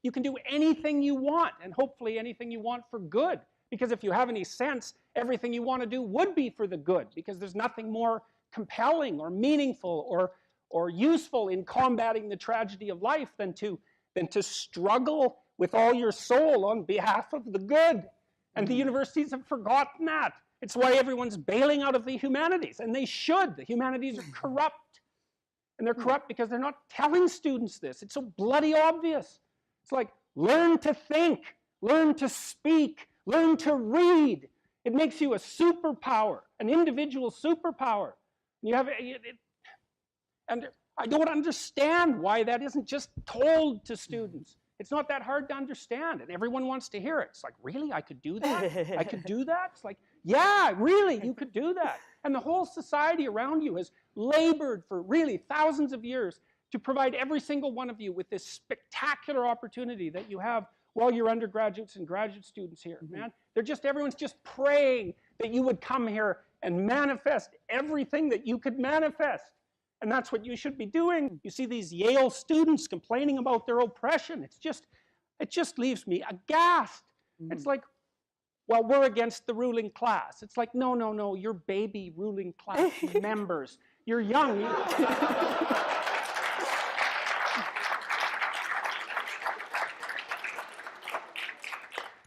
you can do anything you want, and hopefully anything you want for good. Because if you have any sense, everything you want to do would be for the good, because there's nothing more compelling or meaningful or useful in combating the tragedy of life than to struggle with all your soul on behalf of the good. And the universities have forgotten that. It's why everyone's bailing out of the humanities, and they should. The humanities are corrupt. And they're corrupt because they're not telling students this. It's so bloody obvious. It's like, learn to think, learn to speak, learn to read. It makes you a superpower, an individual superpower. And you have, and I don't understand why that isn't just told to students. It's not that hard to understand, and everyone wants to hear it. It's like, really, I could do that? I could do that? It's like, yeah, really, you could do that. And the whole society around you has labored for really thousands of years to provide every single one of you with this spectacular opportunity that you have while you're undergraduates and graduate students here, man. Everyone's just praying that you would come here and manifest everything that you could manifest. And that's what you should be doing. You see these Yale students complaining about their oppression. It just leaves me aghast. It's like, well, we're against the ruling class. It's like, no, no, no, you're baby ruling class members. You're young.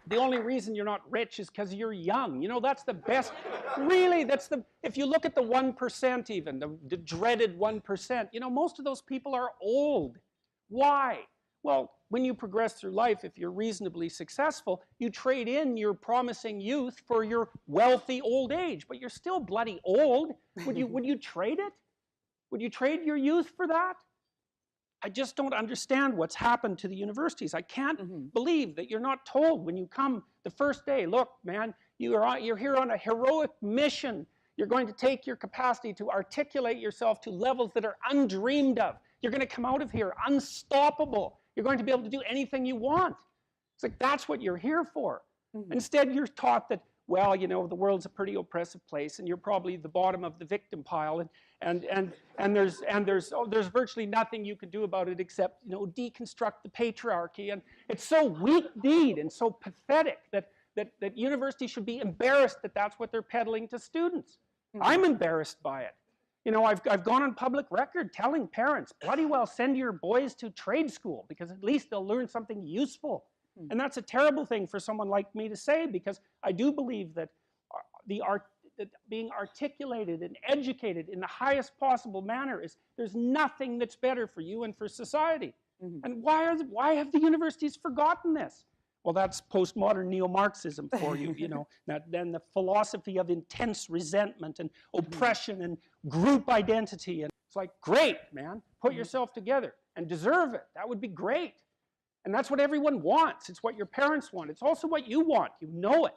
The only reason you're not rich is because you're young. You know, that's the best. Really, if you look at the 1% even, the dreaded 1%, you know, most of those people are old. Why? Well, when you progress through life, if you're reasonably successful, you trade in your promising youth for your wealthy old age, but you're still bloody old. Would you trade it? Would you trade your youth for that? I just don't understand what's happened to the universities. I can't believe that you're not told when you come the first day, look, man, you're here on a heroic mission. You're going to take your capacity to articulate yourself to levels that are undreamed of. You're going to come out of here unstoppable. You're going to be able to do anything you want. It's like, that's what you're here for. Instead, you're taught that, well, you know, the world's a pretty oppressive place, and you're probably the bottom of the victim pile, and there's virtually nothing you can do about it except, you know, deconstruct the patriarchy. And it's so weak-kneed and so pathetic that universities should be embarrassed that that's what they're peddling to students. I'm embarrassed by it. You know, I've gone on public record telling parents, bloody well send your boys to trade school, because at least they'll learn something useful. And that's a terrible thing for someone like me to say, because I do believe that that being articulated and educated in the highest possible manner there's nothing that's better for you and for society. And why have the universities forgotten this? Well, that's postmodern neo-Marxism for you, you know, then the philosophy of intense resentment and oppression and group identity. And it's like, great, man, put yourself together and deserve it. That would be great. And that's what everyone wants. It's what your parents want. It's also what you want. You know it.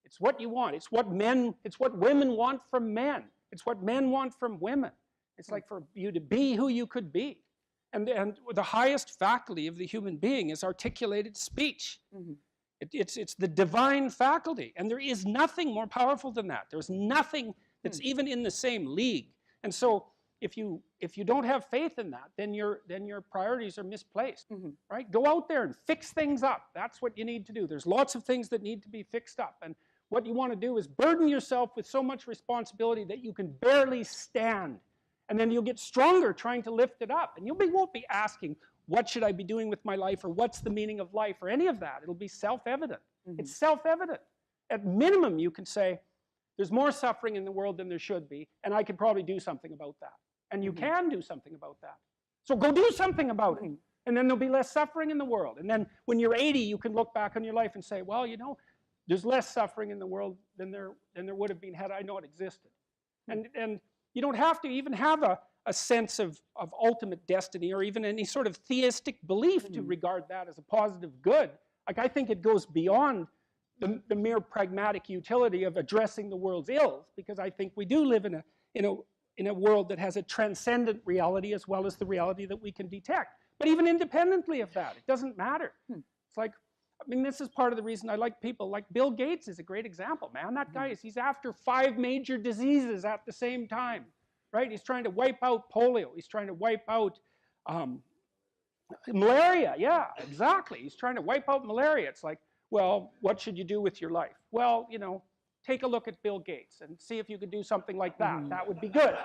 It's what you want. It's what women want from men. It's what men want from women. It's like for you to be who you could be. And the highest faculty of the human being is articulated speech. It's the divine faculty. And there is nothing more powerful than that. There's nothing that's even in the same league. And so if you don't have faith in that, then your priorities are misplaced, right? Go out there and fix things up. That's what you need to do. There's lots of things that need to be fixed up. And what you want to do is burden yourself with so much responsibility that you can barely stand. And then you'll get stronger trying to lift it up. And you won't be asking, what should I be doing with my life, or what's the meaning of life, or any of that. It'll be self-evident. It's self-evident. At minimum, you can say, there's more suffering in the world than there should be, and I could probably do something about that. And you can do something about that. So go do something about it. And then there'll be less suffering in the world. And then when you're 80, you can look back on your life and say, well, you know, there's less suffering in the world than there would have been had I not existed. And you don't have to even have a sense of ultimate destiny, or even any sort of theistic belief to regard that as a positive good. Like, I think it goes beyond the mere pragmatic utility of addressing the world's ills, because I think we do live in a world that has a transcendent reality as well as the reality that we can detect. But even independently of that, it doesn't matter. It's like, I mean, this is part of the reason I like people like Bill Gates is a great example, man. That guy he's after 5 major diseases at the same time, right? He's trying to wipe out polio. He's trying to wipe out Malaria, yeah, exactly. He's trying to wipe out malaria. It's like, well, what should you do with your life? Well, you know, take a look at Bill Gates and see if you could do something like that. That would be good.